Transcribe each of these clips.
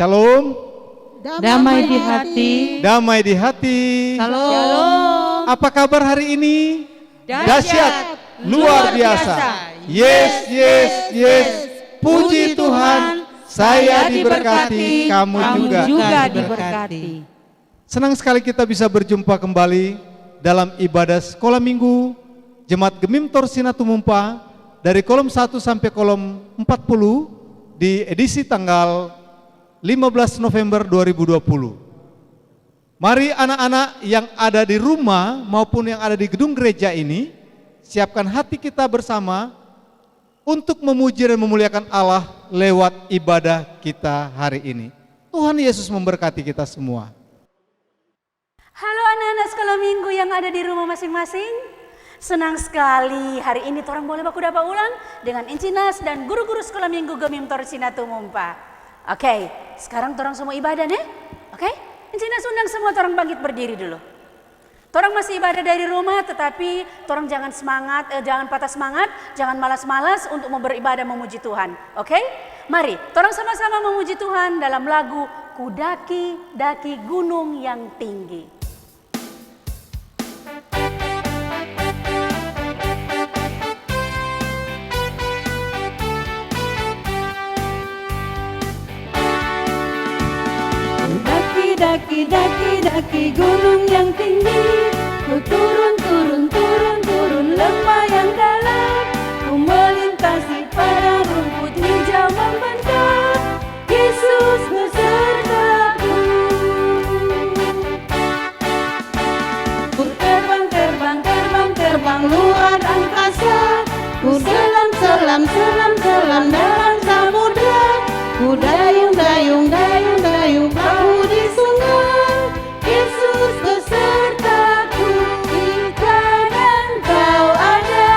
Shalom. Damai di hati. Damai di hati. Shalom. Apa kabar hari ini? Dahsyat, luar biasa. Yes, yes, yes. Puji Tuhan, saya diberkati, kamu juga diberkati. Senang sekali kita bisa berjumpa kembali dalam ibadah sekolah minggu Jemaat Gemim Tor Sinatumumpa dari kolom 1 sampai kolom 40 di edisi tanggal 15 November 2020. Mari anak-anak yang ada di rumah maupun yang ada di gedung gereja ini, siapkan hati kita bersama untuk memuji dan memuliakan Allah lewat ibadah kita hari ini. Tuhan Yesus memberkati kita semua. Halo anak-anak sekolah minggu yang ada di rumah masing-masing. Senang sekali hari ini orang boleh baku dapat ulang dengan Incinas dan guru-guru sekolah minggu Gemim Tor Sinatumumpa. Oke, sekarang orang semua ibadah nih. Oke, Incinas undang semua orang bangkit berdiri dulu. Orang masih ibadah dari rumah, tetapi orang jangan jangan patah semangat, jangan malas-malas untuk beribadah memuji Tuhan. Oke, mari orang sama-sama memuji Tuhan dalam lagu Kudaki-daki gunung yang tinggi. Daki gunung yang tinggi, ku turun lembah yang dalam, ku melintasi padang rumput hijau membentang, Yesus besertaku. Ku terbang luar angkasa, ku selam dalam samudra, ku dayung perahu di sungai, Yesus besertaku. Di kanan kau ada,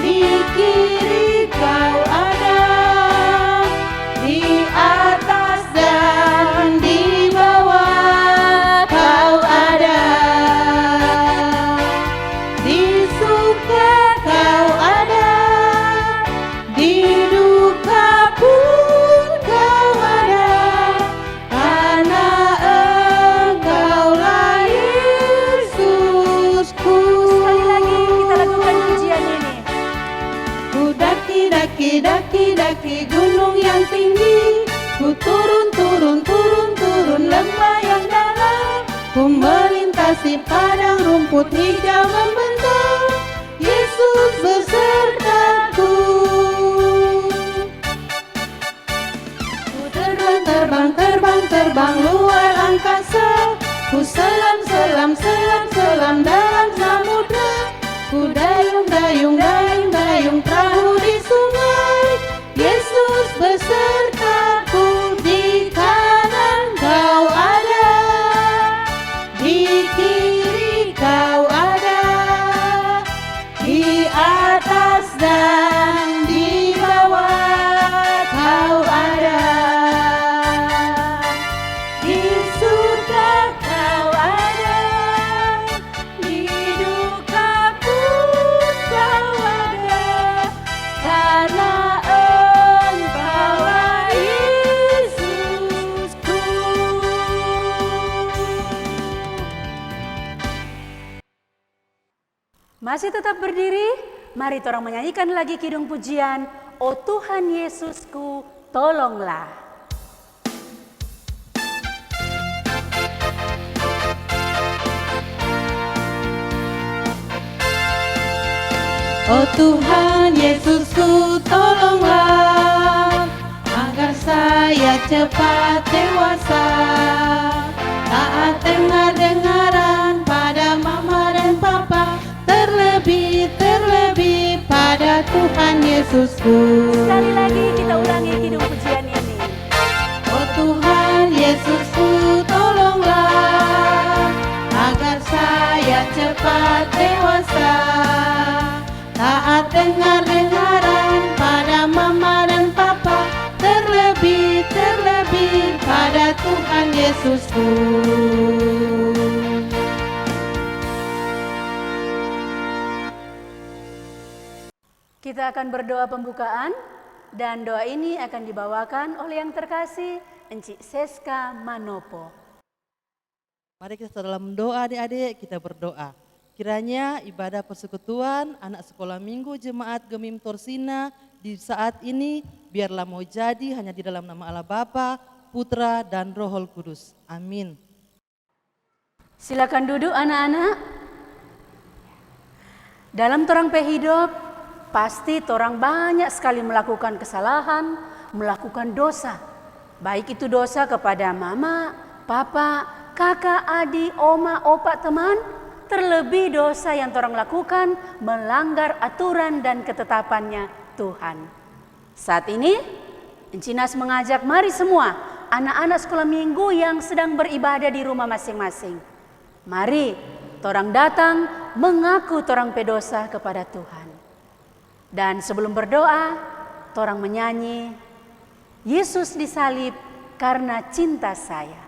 di kiri kau ada, di atas dan di bawah kau ada, di suka kau ada, di duka pun kau ada, karena Engkaulah Yesusku. Sekali lagi kita lakukan pujian ini. Ku daki gunung yang tinggi, ku turun lembah yang dalam, ku melintasi padang rumput hijau membentang, Yesus besertaku. Ku terbang luar angkasa, ku selam dalam samudra, ku dayung perahu di sungai, Yesus besertaku. Di kanan kau ada, di kiri kau ada, di atas dan di bawah kau ada, di surga kau ada, di duka pun kau ada, karena Engkaulah Yesusku. Masih tetap berdiri, mari orang menyanyikan lagi kidung pujian, O Tuhan Yesusku, tolonglah. Oh Tuhan Yesusku, tolonglah, agar saya cepat dewasa, taat dengar-dengaran pada mama dan papa, terlebih pada Tuhan Yesusku. Sekali lagi kita ulangi kidung pujian ini. Oh Tuhan Yesusku, tolonglah, agar saya cepat dewasa, taat dengar-dengaran pada mama dan papa, terlebih pada Tuhan Yesusku. Kita akan berdoa pembukaan. Dan doa ini akan dibawakan oleh yang terkasih Encik Seska Manopo. Mari kita dalam doa adik-adik, kita berdoa. Kiranya ibadah persekutuan anak sekolah minggu Jemaat Gemim Torsina di saat ini biarlah mau jadi hanya di dalam nama Allah Bapa, Putra dan Roh Kudus. Amin. Silakan duduk anak-anak. Dalam torang hidup, pasti torang banyak sekali melakukan kesalahan, melakukan dosa. Baik itu dosa kepada mama, papa, kakak, adik, oma, opa, teman. Terlebih dosa yang torang lakukan melanggar aturan dan ketetapannya Tuhan. Saat ini, Encinas mengajak mari semua anak-anak sekolah minggu yang sedang beribadah di rumah masing-masing. Mari torang datang mengaku torang pedosa kepada Tuhan. Dan sebelum berdoa, torang menyanyi, Yesus disalib karena cinta saya.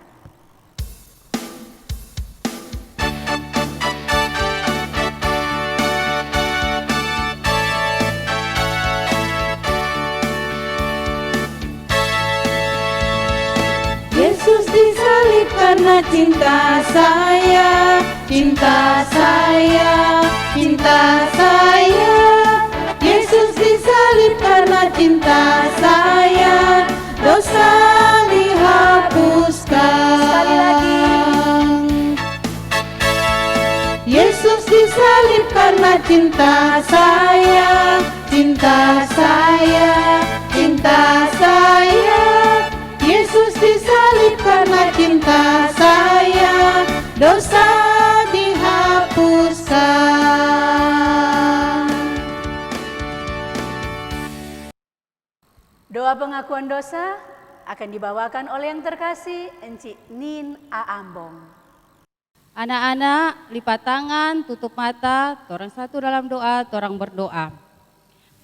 Yesus disalib karena cinta saya, cinta saya, cinta saya. Yesus disalib karena cinta saya, dosa dihapuskan. Sekali lagi. Yesus disalib karena cinta saya, cinta saya, cinta saya. Yesus disalib karena cinta saya, dosa dihapuskan. Doa pengakuan dosa akan dibawakan oleh yang terkasih Encik Nin Aambong. Anak-anak, lipat tangan, tutup mata, torang satu dalam doa, torang berdoa.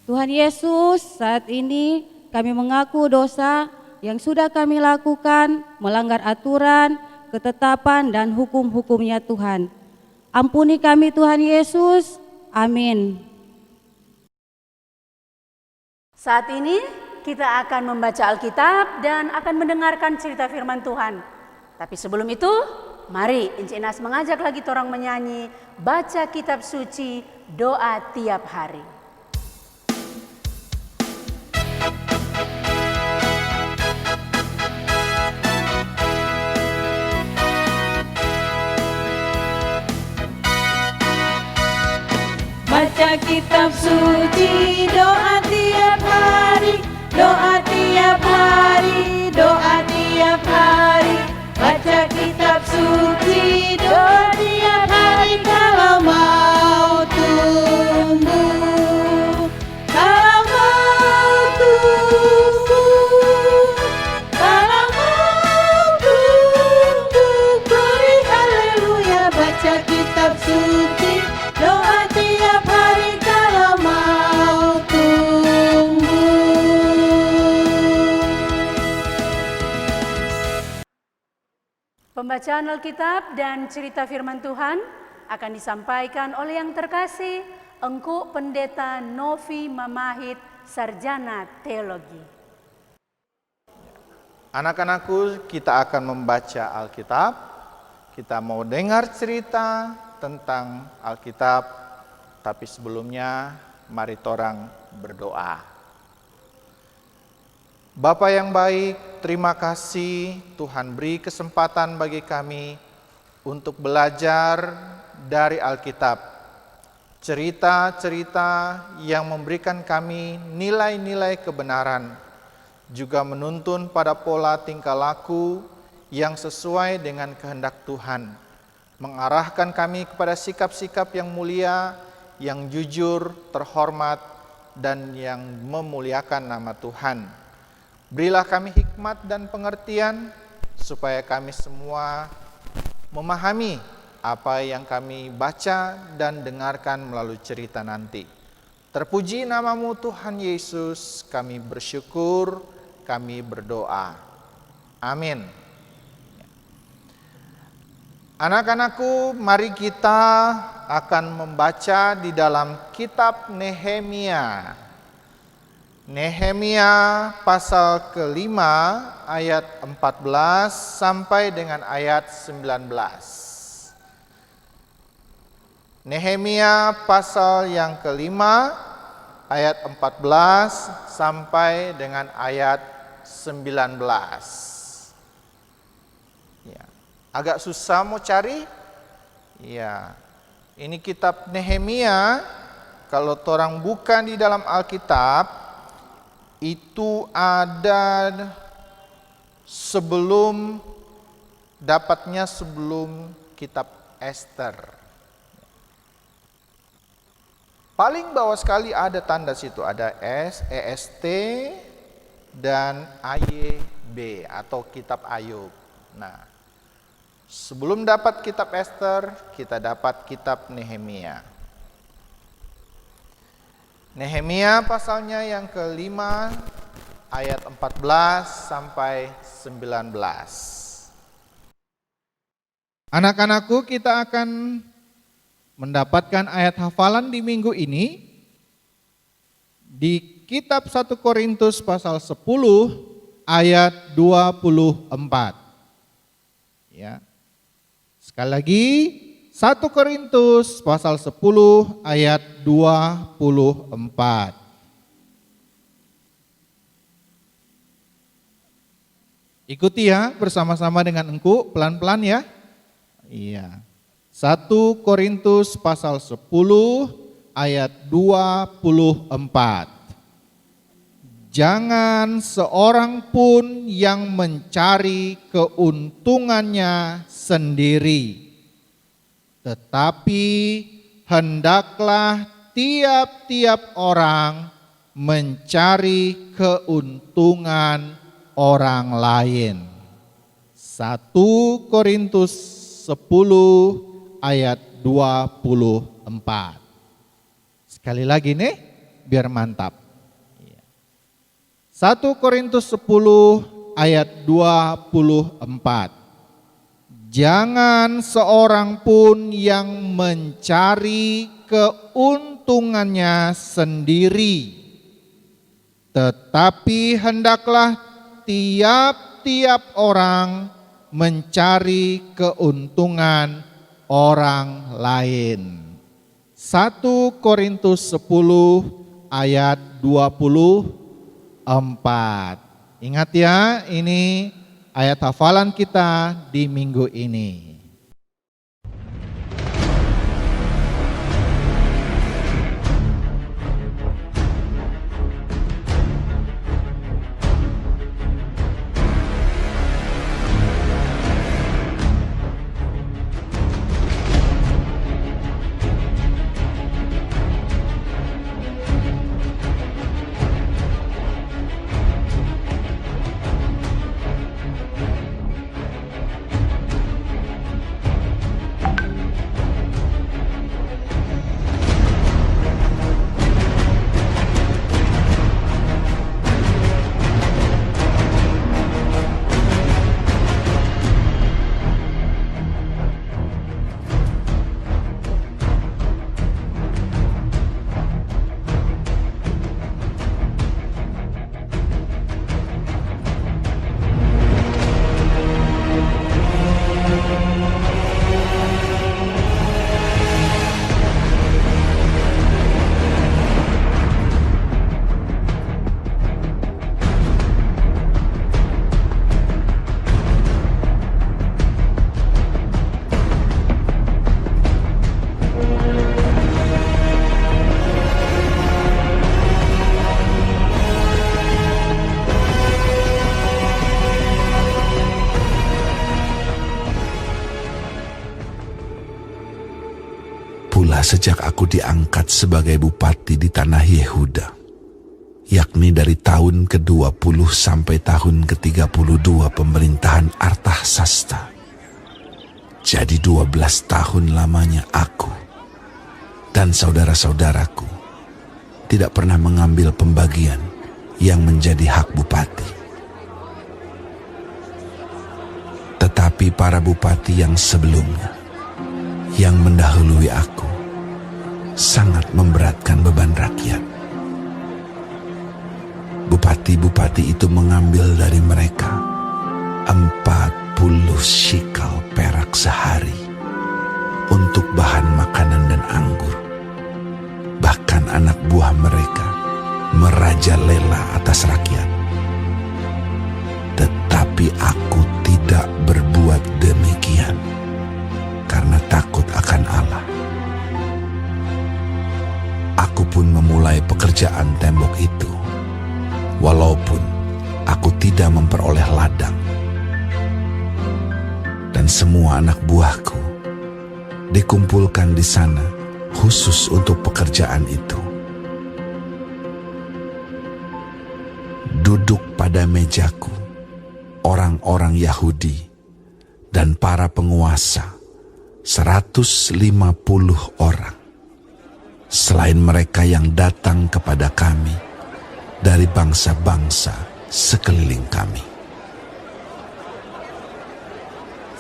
Tuhan Yesus, saat ini kami mengaku dosa yang sudah kami lakukan, melanggar aturan, ketetapan dan hukum-hukumnya Tuhan. Ampuni kami Tuhan Yesus, amin. Saat ini kita akan membaca Alkitab dan akan mendengarkan cerita firman Tuhan. Tapi sebelum itu, mari Encik Nas mengajak lagi torang menyanyi, baca kitab suci, doa tiap hari. Baca kitab suci, doa tiap hari, doa tiap hari, doa tiap hari. Baca kitab suci, doa tiap hari kalau mau tumbuh, kalau mau tumbuh, kalau mau tumbuh. Glory haleluya, baca kitab suci, doa tiap hari kalau mau tumbuh. Pembacaan Alkitab dan cerita firman Tuhan akan disampaikan oleh yang terkasih Engku Pendeta Novi Mamahit, Sarjana Teologi. Anak-anakku, kita akan membaca Alkitab. Kita mau dengar cerita tentang Alkitab, tapi sebelumnya mari torang berdoa. Bapa yang baik, terima kasih Tuhan beri kesempatan bagi kami untuk belajar dari Alkitab. Cerita-cerita yang memberikan kami nilai-nilai kebenaran, juga menuntun pada pola tingkah laku yang sesuai dengan kehendak Tuhan, mengarahkan kami kepada sikap-sikap yang mulia, yang jujur, terhormat, dan yang memuliakan nama Tuhan. Berilah kami hikmat dan pengertian, supaya kami semua memahami apa yang kami baca dan dengarkan melalui cerita nanti. Terpuji namamu Tuhan Yesus, kami bersyukur, kami berdoa. Amin. Anak-anakku, mari kita akan membaca di dalam kitab Nehemia. Nehemia pasal kelima ayat 14 sampai dengan ayat 19. Nehemia pasal yang kelima ayat 14 sampai dengan ayat 19. Ya, agak susah mau cari? Ya, ini kitab Nehemia. Kalau orang buka di dalam Alkitab, itu ada dapatnya sebelum kitab Ester. Paling bawah sekali ada tanda situ, ada EST dan AYB atau kitab Ayub. Nah, sebelum dapat kitab Ester, kita dapat kitab Nehemia. Nehemia pasalnya yang kelima ayat 14 sampai 19. Anak-anakku, kita akan mendapatkan ayat hafalan di minggu ini di kitab 1 Korintus pasal 10 ayat 24. Ya. Sekali lagi 1 Korintus pasal 10 ayat 24. Ikuti ya bersama-sama dengan engku pelan-pelan ya. Iya. 1 Korintus pasal 10 ayat 24. Jangan seorang pun yang mencari keuntungannya sendiri, tetapi hendaklah tiap-tiap orang mencari keuntungan orang lain. 1 Korintus 10 ayat 24. Sekali lagi nih, biar mantap. 1 Korintus 10 ayat 24. Jangan seorang pun yang mencari keuntungannya sendiri, tetapi hendaklah tiap-tiap orang mencari keuntungan orang lain. 1 Korintus 10 ayat 24. Ingat ya, ini ayat hafalan kita di minggu ini. Sejak aku diangkat sebagai bupati di tanah Yehuda, yakni dari tahun ke-20 sampai tahun ke-32 pemerintahan Artahsasta. Jadi 12 tahun lamanya aku dan saudara-saudaraku tidak pernah mengambil pembagian yang menjadi hak bupati. Tetapi para bupati yang sebelumnya, yang mendahului aku, sangat memberatkan beban rakyat. bupati-bupati itu mengambil dari mereka 40 shikal perak sehari untuk bahan makanan dan anggur. Bahkan anak buah mereka merajalela atas rakyat. Tetapi aku tidak berbuat demikian karena takut akan Allah. Aku pun memulai pekerjaan tembok itu, walaupun aku tidak memperoleh ladang. Dan semua anak buahku dikumpulkan di sana khusus untuk pekerjaan itu. Duduk pada mejaku orang-orang Yahudi dan para penguasa 150 orang, selain mereka yang datang kepada kami dari bangsa-bangsa sekeliling kami.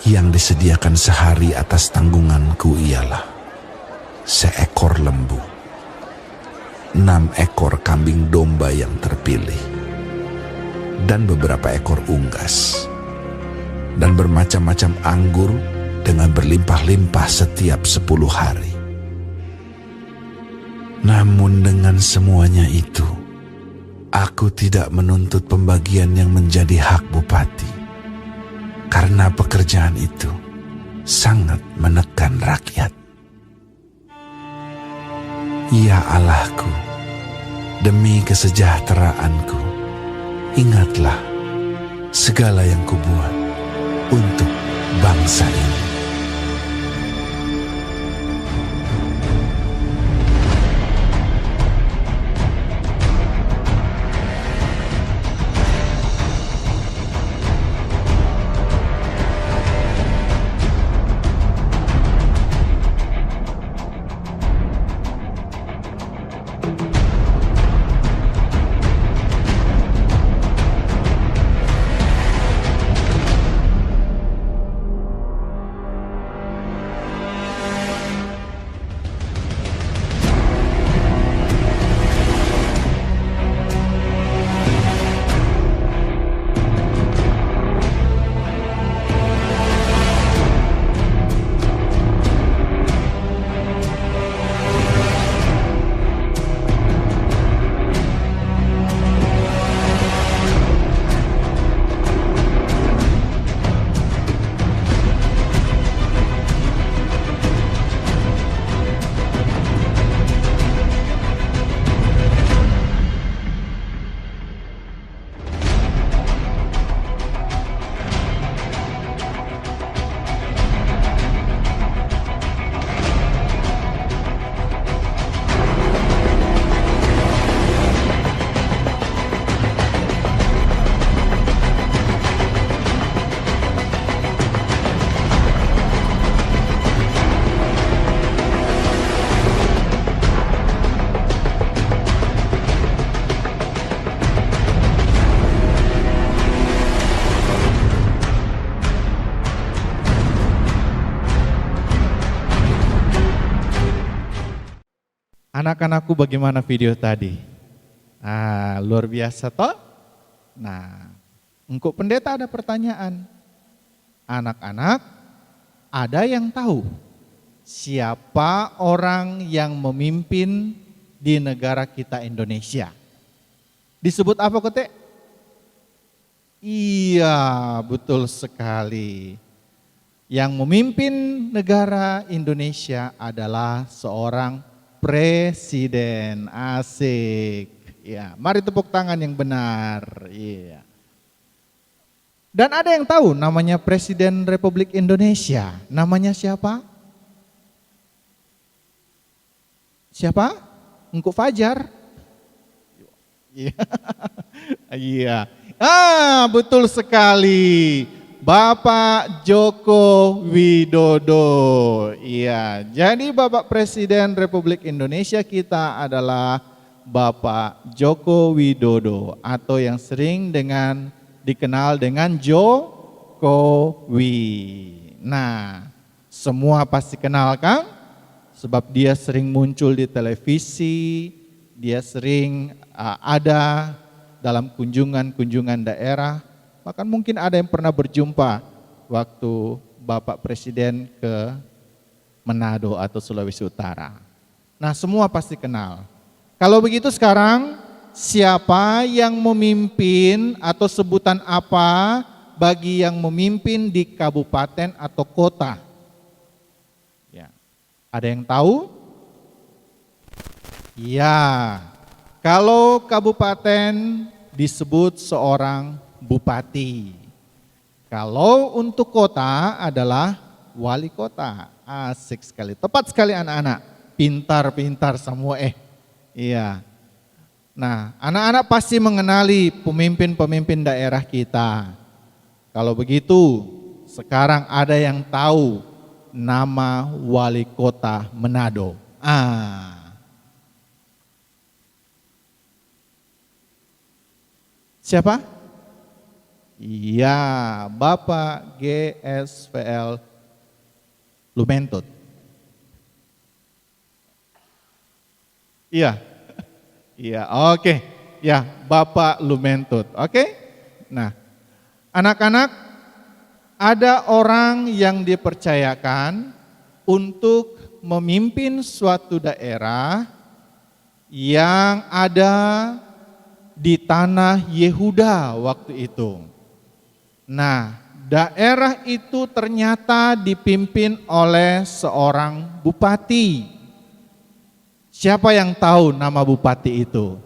Yang disediakan sehari atas tanggunganku ialah seekor lembu, 6 ekor kambing domba yang terpilih, dan beberapa ekor unggas, dan bermacam-macam anggur dengan berlimpah-limpah setiap 10 hari. Namun dengan semuanya itu, aku tidak menuntut pembagian yang menjadi hak bupati, karena pekerjaan itu sangat menekan rakyat. Ya Allahku, demi kesejahteraanku, ingatlah segala yang kubuat untuk bangsa ini. Anak-anakku, bagaimana video tadi? Luar biasa toh? Nah, untuk pendeta ada pertanyaan. Anak-anak, ada yang tahu siapa orang yang memimpin di negara kita Indonesia? Disebut apa, Kote? Iya, betul sekali. Yang memimpin negara Indonesia adalah seorang presiden. Asik. Ya, mari tepuk tangan yang benar. Iya. Dan ada yang tahu namanya Presiden Republik Indonesia. Namanya siapa? Siapa? Engku Fajar. Iya. Iya. Betul sekali. Bapak Joko Widodo. Iya, jadi Bapak Presiden Republik Indonesia kita adalah Bapak Joko Widodo, atau yang sering dikenal dengan Jokowi. Nah, semua pasti kenal kan? Sebab dia sering muncul di televisi, dia sering ada dalam kunjungan-kunjungan daerah, bahkan mungkin ada yang pernah berjumpa waktu Bapak Presiden ke Manado atau Sulawesi Utara. Nah, semua pasti kenal. Kalau begitu sekarang, siapa yang memimpin atau sebutan apa bagi yang memimpin di kabupaten atau kota? Ya. Ada yang tahu? Ya, kalau kabupaten disebut seorang bupati. Kalau untuk kota adalah wali kota. Asik sekali, tepat sekali anak-anak. Pintar-pintar semua Iya. Nah, anak-anak pasti mengenali pemimpin-pemimpin daerah kita. Kalau begitu, sekarang ada yang tahu nama wali kota Manado. Siapa? Iya, Bapak GSVL Lumentut. Iya. Iya, oke. Ya, Bapak Lumentut. Oke? Nah, anak-anak, ada orang yang dipercayakan untuk memimpin suatu daerah yang ada di tanah Yehuda waktu itu. Nah, daerah itu ternyata dipimpin oleh seorang bupati. Siapa yang tahu nama bupati itu?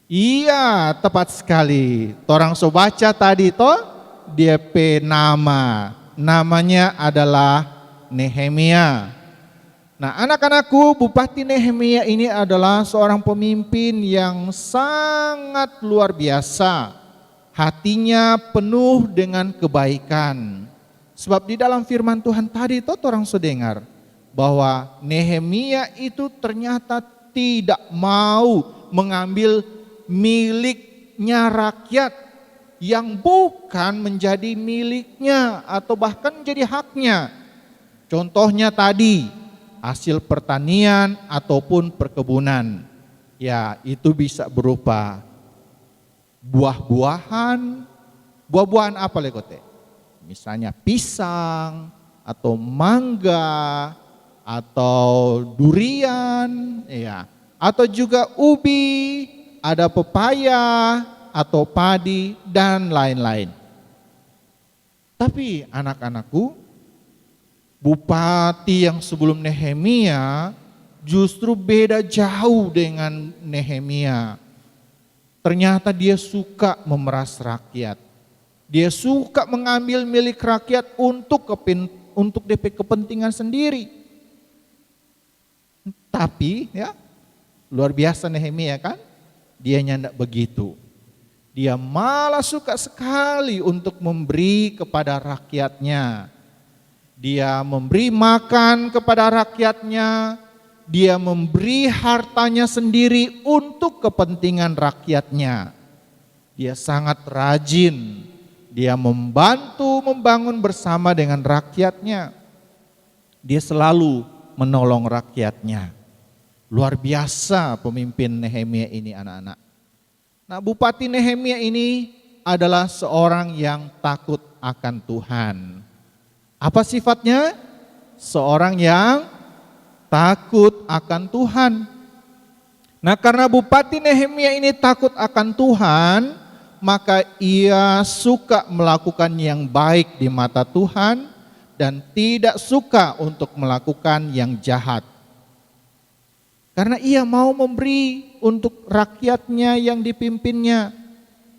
Iya, tepat sekali. Torang so baca tadi toh, DP namanya adalah Nehemia. Nah, anak-anakku, Bupati Nehemia ini adalah seorang pemimpin yang sangat luar biasa. Hatinya penuh dengan kebaikan. Sebab di dalam firman Tuhan tadi itu orang sudah dengar bahwa Nehemia itu ternyata tidak mau mengambil miliknya rakyat yang bukan menjadi miliknya atau bahkan menjadi haknya. Contohnya tadi, hasil pertanian ataupun perkebunan. Ya, itu bisa berupa buah-buahan. Buah-buahan apa lekote? Misalnya pisang atau mangga atau durian, ya. Atau juga ubi, ada pepaya atau padi dan lain-lain. Tapi anak-anakku, bupati yang sebelum Nehemia justru beda jauh dengan Nehemia. Ternyata dia suka memeras rakyat. Dia suka mengambil milik rakyat untuk DP kepentingan sendiri. Tapi ya, luar biasa Nehemia kan? Dia nyandak begitu. Dia malah suka sekali untuk memberi kepada rakyatnya. Dia memberi makan kepada rakyatnya, dia memberi hartanya sendiri untuk kepentingan rakyatnya. Dia sangat rajin, dia membantu membangun bersama dengan rakyatnya. Dia selalu menolong rakyatnya. Luar biasa pemimpin Nehemia ini anak-anak. Nah, Bupati Nehemia ini adalah seorang yang takut akan Tuhan. Apa sifatnya? Seorang yang takut akan Tuhan. Nah, karena Bupati Nehemia ini takut akan Tuhan, maka ia suka melakukan yang baik di mata Tuhan dan tidak suka untuk melakukan yang jahat. Karena ia mau memberi untuk rakyatnya yang dipimpinnya.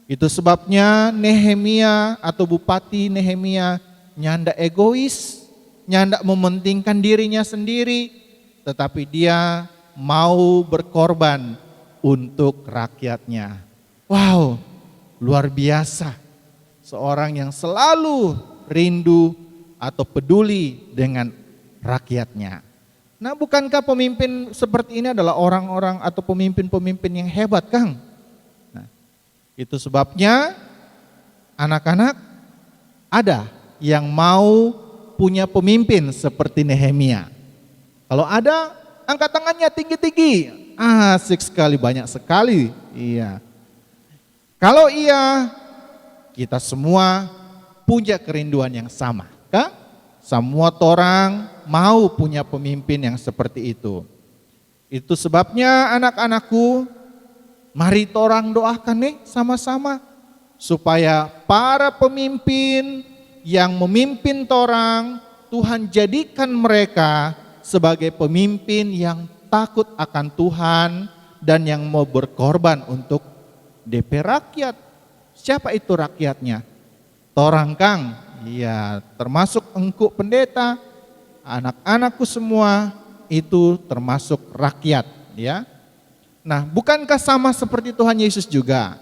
Itu sebabnya Nehemia atau Bupati Nehemia nyanda egois, nyanda mementingkan dirinya sendiri, tetapi dia mau berkorban untuk rakyatnya. Wow, luar biasa. Seorang yang selalu rindu atau peduli dengan rakyatnya. Nah, bukankah pemimpin seperti ini adalah orang-orang atau pemimpin-pemimpin yang hebat, Kang? Nah, itu sebabnya anak-anak ada yang mau punya pemimpin seperti Nehemia. Kalau ada, angkat tangannya tinggi-tinggi. Asik sekali, banyak sekali. Iya. Kalau iya, kita semua punya kerinduan yang sama, kan? Semua orang mau punya pemimpin yang seperti itu. Itu sebabnya anak-anakku, mari torang doakan nih sama-sama supaya para pemimpin yang memimpin torang, Tuhan jadikan mereka sebagai pemimpin yang takut akan Tuhan dan yang mau berkorban untuk DP rakyat. Siapa itu rakyatnya? Torang Kang, iya, termasuk engkau pendeta, anak-anakku semua itu termasuk rakyat, ya. Nah, bukankah sama seperti Tuhan Yesus juga?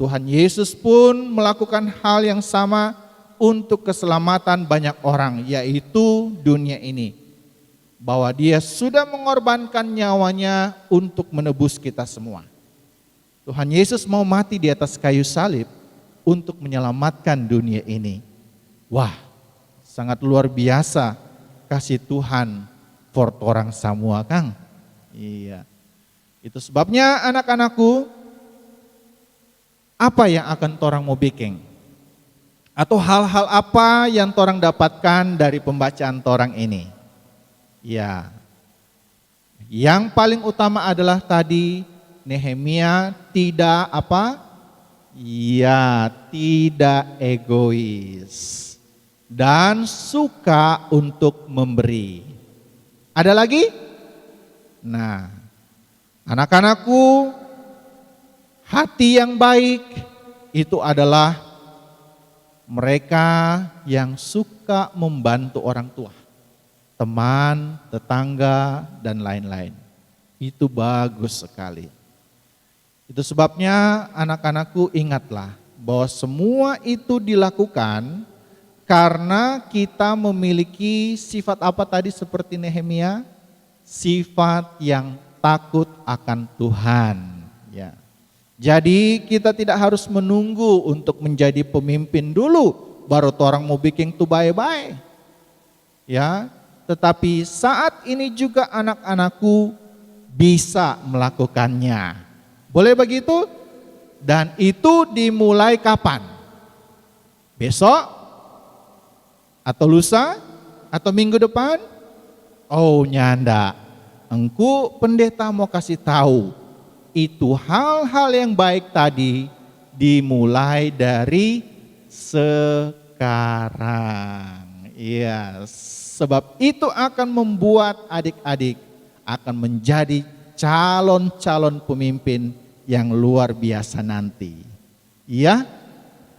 Tuhan Yesus pun melakukan hal yang sama untuk keselamatan banyak orang, yaitu dunia ini. Bahwa dia sudah mengorbankan nyawanya untuk menebus kita semua. Tuhan Yesus mau mati di atas kayu salib untuk menyelamatkan dunia ini. Wah, sangat luar biasa kasih Tuhan for orang semua, Kang. Iya. Itu sebabnya anak-anakku, apa yang akan torang mau bikin? Atau hal-hal apa yang torang dapatkan dari pembacaan torang ini? Ya, yang paling utama adalah tadi Nehemia tidak apa? Ya, tidak egois dan suka untuk memberi. Ada lagi? Nah, anak-anakku, hati yang baik itu adalah mereka yang suka membantu orang tua, teman, tetangga, dan lain-lain. Itu bagus sekali. Itu sebabnya anak-anakku ingatlah bahwa semua itu dilakukan karena kita memiliki sifat apa tadi seperti Nehemia? Sifat yang takut akan Tuhan. Ya. Jadi kita tidak harus menunggu untuk menjadi pemimpin dulu baru orang mau bikin tuh bye-bye. Ya, tetapi saat ini juga anak-anakku bisa melakukannya. Boleh begitu? Dan itu dimulai kapan? Besok? Atau lusa? Atau minggu depan? Oh nyanda, engkau pendeta mau kasih tahu, itu hal-hal yang baik tadi dimulai dari sekarang. Iya, sebab itu akan membuat adik-adik akan menjadi calon-calon pemimpin yang luar biasa nanti. Iya,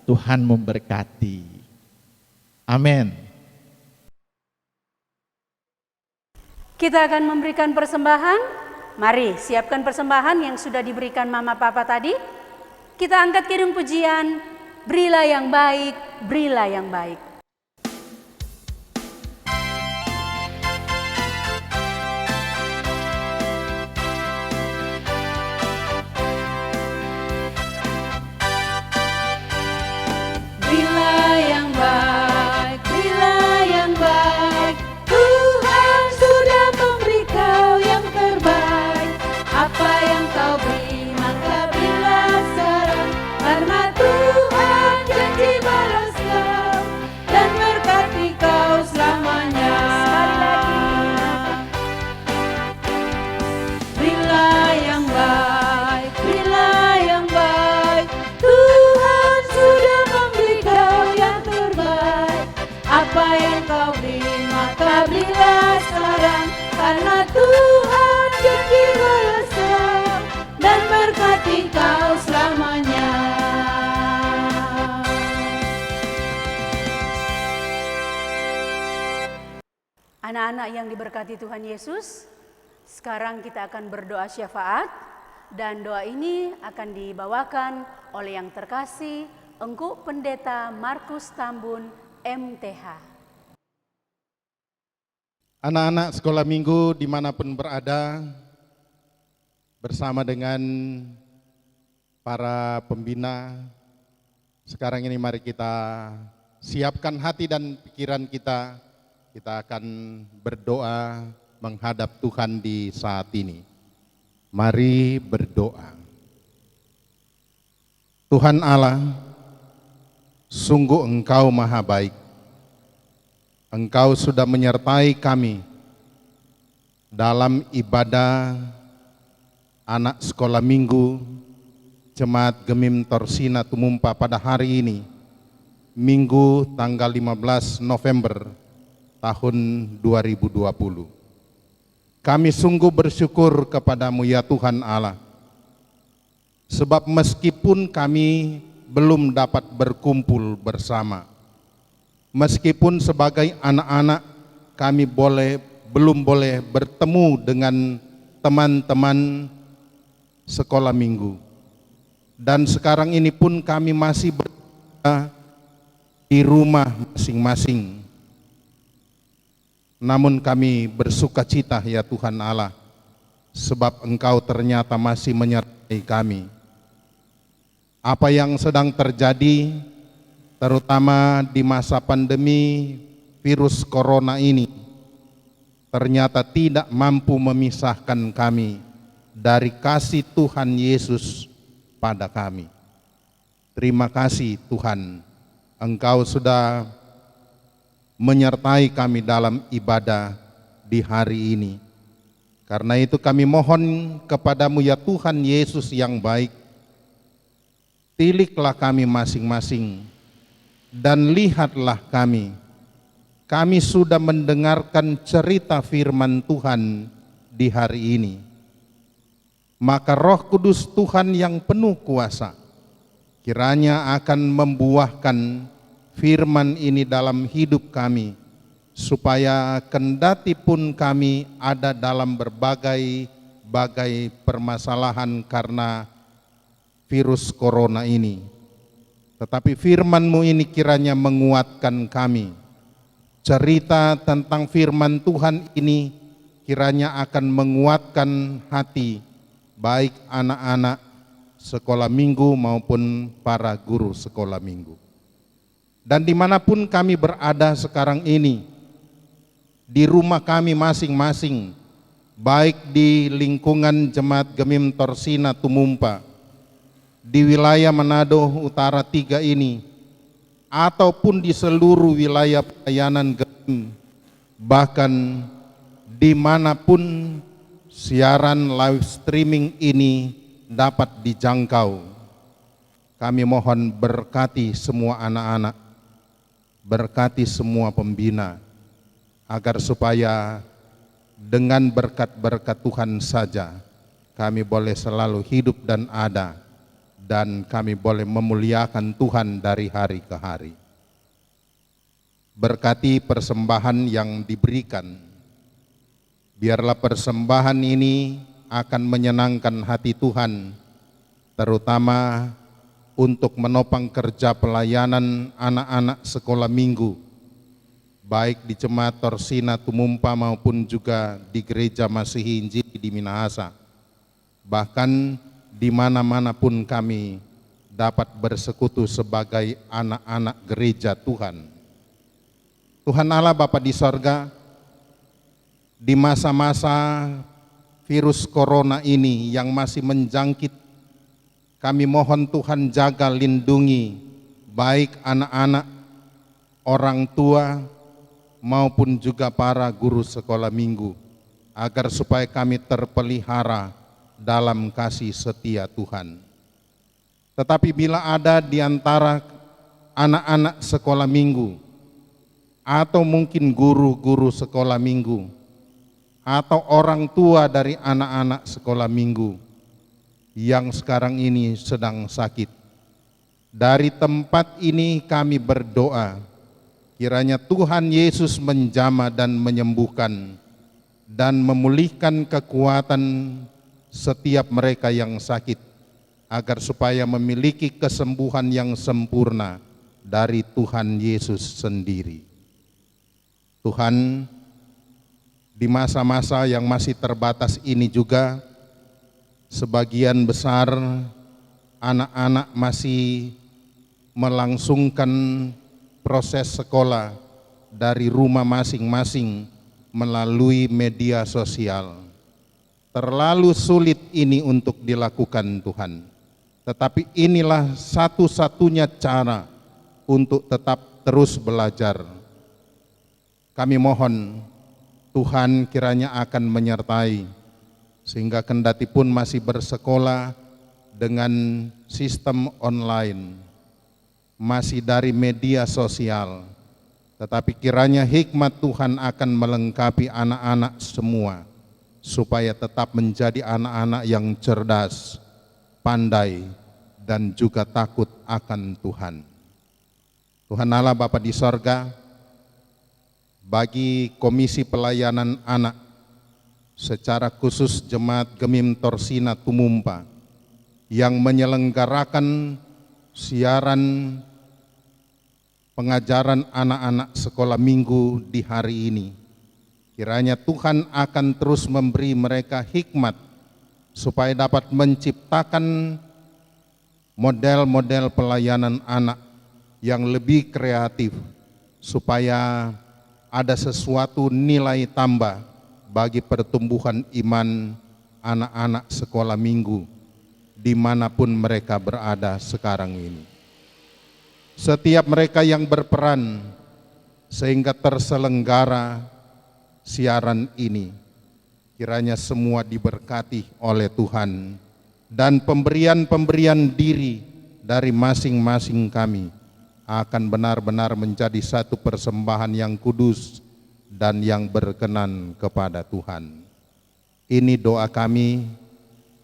Tuhan memberkati. Amin. Kita akan memberikan persembahan. Mari siapkan persembahan yang sudah diberikan mama papa tadi. Kita angkat kidung pujian, berilah yang baik, berilah yang baik. Berilah yang baik, berilah yang baik. Tuhan sudah memberi kau yang terbaik. Apa yang kau beri maka berilah sekarang. Karena Tuhan janji balas kau dan berkati kau selamanya. Berilah yang baik, berilah yang baik. Tuhan sudah memberi kau yang terbaik. Apa yang kau beri maka berilah sekarang. Karena Tuhan janji balas kau dan berkati kau selamanya. Anak-anak yang diberkati Tuhan Yesus, sekarang kita akan berdoa syafaat dan doa ini akan dibawakan oleh yang terkasih Engku Pendeta Markus Tambun MTH. Anak-anak sekolah minggu dimanapun berada, bersama dengan para pembina, sekarang ini mari kita siapkan hati dan pikiran kita akan berdoa menghadap Tuhan di saat ini. Mari berdoa. Tuhan Allah, sungguh Engkau maha baik. Engkau sudah menyertai kami dalam ibadah anak sekolah minggu Jemaat Gemim Torsina Tumumpa pada hari ini, Minggu tanggal 15 November tahun 2020. Kami sungguh bersyukur kepadamu ya Tuhan Allah, sebab meskipun kami belum dapat berkumpul bersama, meskipun sebagai anak-anak kami belum boleh bertemu dengan teman-teman sekolah minggu, dan sekarang ini pun kami masih berada di rumah masing-masing. Namun kami bersuka cita ya Tuhan Allah, sebab Engkau ternyata masih menyertai kami. Apa yang sedang terjadi, terutama di masa pandemi virus corona ini, ternyata tidak mampu memisahkan kami dari kasih Tuhan Yesus pada kami. Terima kasih Tuhan, Engkau sudah menyertai kami dalam ibadah di hari ini. Karena itu kami mohon kepadamu ya Tuhan Yesus yang baik, tiliklah kami masing-masing dan lihatlah kami. Kami sudah mendengarkan cerita firman Tuhan di hari ini. Maka Roh Kudus Tuhan yang penuh kuasa kiranya akan membuahkan firman ini dalam hidup kami, supaya kendati pun kami ada dalam berbagai permasalahan karena virus corona ini, tetapi firman-Mu ini kiranya menguatkan kami. Cerita tentang firman Tuhan ini kiranya akan menguatkan hati baik anak-anak sekolah minggu maupun para guru sekolah minggu. Dan dimanapun kami berada sekarang ini, di rumah kami masing-masing, baik di lingkungan Jemaat Gemim Torsina Tumumpa, di wilayah Manado Utara 3 ini, ataupun di seluruh wilayah pelayanan Gemim, bahkan dimanapun siaran live streaming ini dapat dijangkau, kami mohon berkati semua anak-anak, berkati semua pembina, agar supaya dengan berkat-berkat Tuhan saja kami boleh selalu hidup dan ada, dan kami boleh memuliakan Tuhan dari hari ke hari. Berkati persembahan yang diberikan, biarlah persembahan ini akan menyenangkan hati Tuhan, terutama untuk menopang kerja pelayanan anak-anak sekolah minggu, baik di Jemaat Torsina Tumumpa maupun juga di Gereja Masihi Injil di Minahasa. Bahkan di mana-mana pun kami dapat bersekutu sebagai anak-anak gereja Tuhan. Tuhan Allah Bapa di sorga, di masa-masa virus corona ini yang masih menjangkit, kami mohon Tuhan jaga lindungi baik anak-anak, orang tua, maupun juga para guru sekolah minggu, agar supaya kami terpelihara dalam kasih setia Tuhan. Tetapi bila ada di antara anak-anak sekolah minggu, atau mungkin guru-guru sekolah minggu, atau orang tua dari anak-anak sekolah minggu yang sekarang ini sedang sakit, dari tempat ini kami berdoa, kiranya Tuhan Yesus menjamah dan menyembuhkan dan memulihkan kekuatan setiap mereka yang sakit, agar supaya memiliki kesembuhan yang sempurna dari Tuhan Yesus sendiri. Tuhan, di masa-masa yang masih terbatas ini juga, sebagian besar anak-anak masih melangsungkan proses sekolah dari rumah masing-masing melalui media sosial. Terlalu sulit ini untuk dilakukan Tuhan. tetapi inilah satu-satunya cara untuk tetap terus belajar. Kami mohon Tuhan kiranya akan menyertai, sehingga kendati pun masih bersekolah dengan sistem online, masih dari media sosial, tetapi kiranya hikmat Tuhan akan melengkapi anak-anak semua, supaya tetap menjadi anak-anak yang cerdas, pandai, dan juga takut akan Tuhan. Tuhan Allah Bapa di sorga, bagi Komisi Pelayanan Anak, secara khusus Jemaat Gemim Torsina Tumumpa, yang menyelenggarakan siaran pengajaran anak-anak sekolah minggu di hari ini, kiranya Tuhan akan terus memberi mereka hikmat supaya dapat menciptakan model-model pelayanan anak yang lebih kreatif, supaya ada sesuatu nilai tambah bagi pertumbuhan iman anak-anak sekolah minggu dimanapun mereka berada sekarang ini. Setiap mereka yang berperan sehingga terselenggara siaran ini, kiranya semua diberkati oleh Tuhan, dan pemberian-pemberian diri dari masing-masing kami akan benar-benar menjadi satu persembahan yang kudus dan yang berkenan kepada Tuhan. Ini doa kami,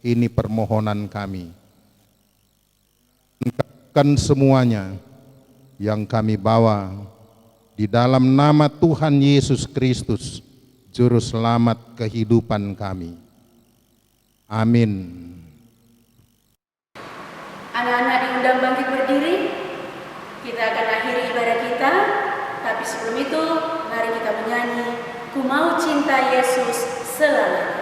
ini permohonan kami. Lengkapkan semuanya yang kami bawa di dalam nama Tuhan Yesus Kristus, Juru Selamat kehidupan kami. Amin. Anak-anak diundang bangkit berdiri. Kita akan akhiri ibadah kita, tapi sebelum itu mari kita menyanyi Ku Mau Cinta Yesus Selamanya.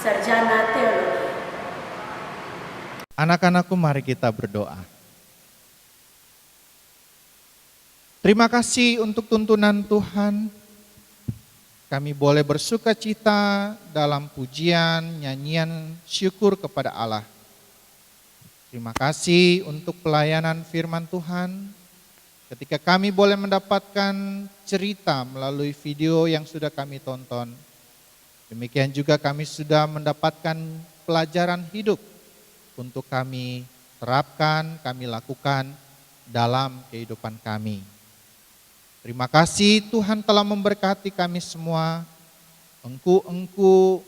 Sarjana Teologi. Anak-anakku, mari kita berdoa. Terima kasih untuk tuntunan Tuhan. Kami boleh bersuka cita dalam pujian, nyanyian, syukur kepada Allah. Terima kasih untuk pelayanan firman Tuhan. Ketika kami boleh mendapatkan cerita melalui video yang sudah kami tonton. Demikian juga kami sudah mendapatkan pelajaran hidup untuk kami terapkan, kami lakukan dalam kehidupan kami. Terima kasih Tuhan telah memberkati kami semua, engku-engku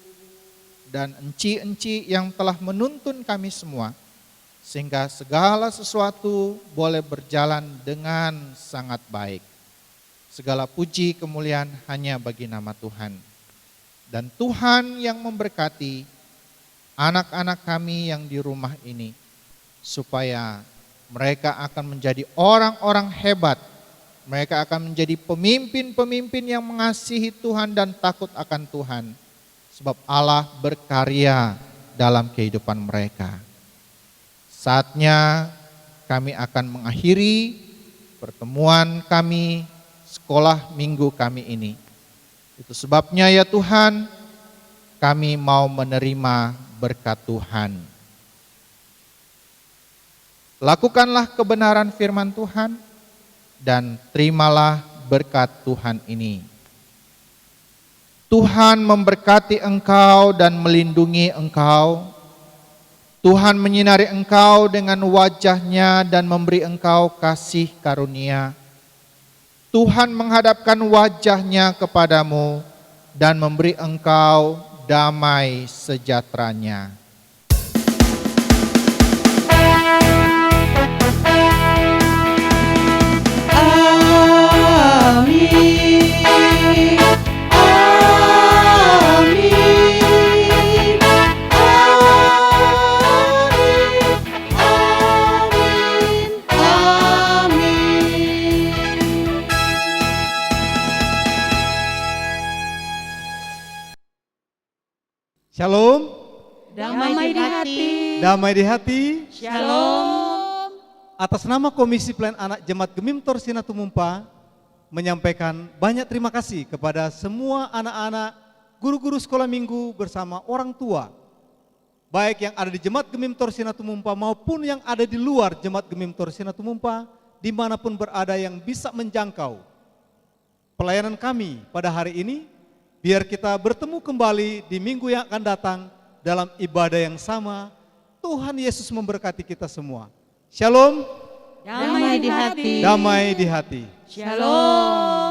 dan enci-enci yang telah menuntun kami semua sehingga segala sesuatu boleh berjalan dengan sangat baik. Segala puji kemuliaan hanya bagi nama Tuhan. Dan Tuhan yang memberkati anak-anak kami yang di rumah ini, supaya mereka akan menjadi orang-orang hebat. Mereka akan menjadi pemimpin-pemimpin yang mengasihi Tuhan dan takut akan Tuhan. Sebab Allah berkarya dalam kehidupan mereka. Saatnya kami akan mengakhiri pertemuan kami, sekolah minggu kami ini. Itu sebabnya ya Tuhan, kami mau menerima berkat Tuhan. Lakukanlah kebenaran firman Tuhan dan terimalah berkat Tuhan ini. Tuhan memberkati engkau dan melindungi engkau. Tuhan menyinari engkau dengan wajah-Nya dan memberi engkau kasih karunia. Tuhan menghadapkan wajah-Nya kepadamu dan memberi engkau damai sejahtera-Nya. Amin. Shalom, Damai di hati. damai di hati. Shalom. Atas nama Komisi Pelayanan Anak Jemaat Gemim Torsina Tumumpa menyampaikan banyak terima kasih kepada semua anak-anak, guru-guru sekolah minggu bersama orang tua, baik yang ada di Jemaat Gemim Torsina Tumumpa maupun yang ada di luar Jemaat Gemim Torsina Tumumpa, dimanapun berada yang bisa menjangkau pelayanan kami pada hari ini. Biar kita bertemu kembali di minggu yang akan datang dalam ibadah yang sama. Tuhan Yesus memberkati kita semua. Shalom, Damai di hati. damai di hati. Shalom.